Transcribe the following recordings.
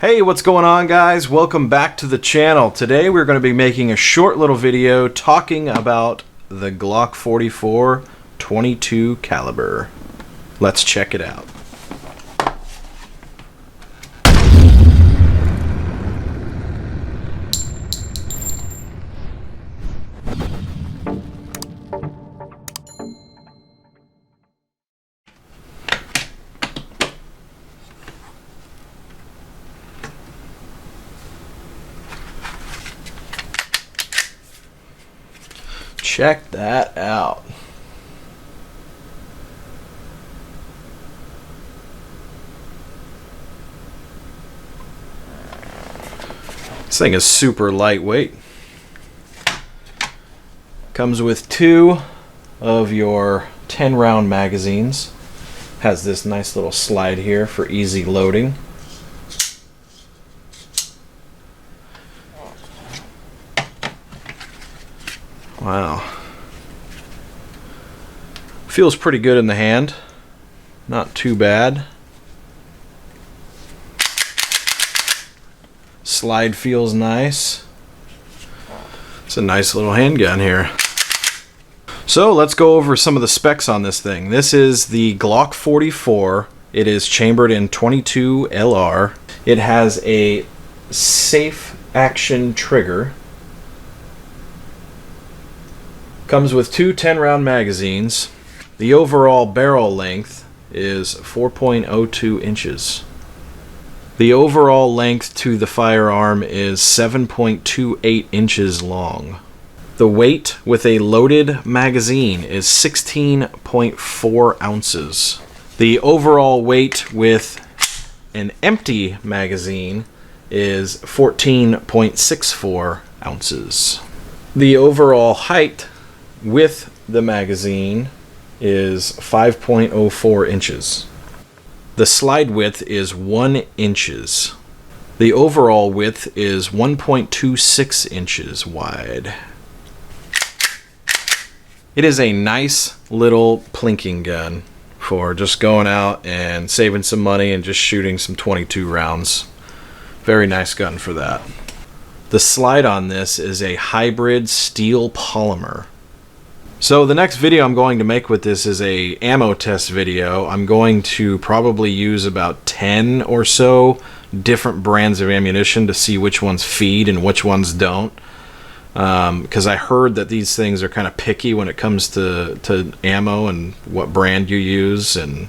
Hey, what's going on, guys? Welcome back to the channel. Today we're going to be making a short little video talking about the Glock 44 .22 caliber. Let's check it out. Check that out. This thing is super lightweight. Comes with two of your 10-round magazines. Has this nice little slide here for easy loading. Wow. Feels pretty good in the hand. Not too bad. Slide feels nice. It's a nice little handgun here. So let's go over some of the specs on this thing. This is the Glock 44. It is chambered in .22 LR. It has a safe action trigger. Comes with two 10-round magazines. The overall barrel length is 4.02 inches. The overall length to the firearm is 7.28 inches long. The weight with a loaded magazine is 16.4 ounces. The overall weight with an empty magazine is 14.64 ounces. The overall height with the magazine is 5.04 inches. The slide width is 1 inches. The overall width is 1.26 inches wide. It is a nice little plinking gun for just going out and saving some money and just shooting some .22 rounds. Very nice gun for that. The slide on this is a hybrid steel polymer. So the next video I'm going to make with this is a ammo test video. I'm going to probably use about 10 or so different brands of ammunition to see which ones feed and which ones don't. Because I heard that these things are kind of picky when it comes to ammo and what brand you use and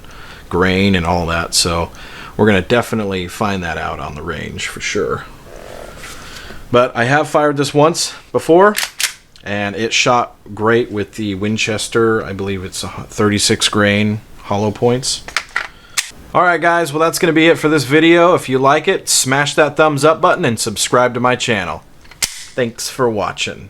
grain and all that. So we're going to definitely find that out on the range for sure. But I have fired this once before, and it shot great with the Winchester. I believe it's 36 grain hollow points. Alright guys, well that's going to be it for this video. If you like it, smash that thumbs up button and subscribe to my channel. Thanks for watching.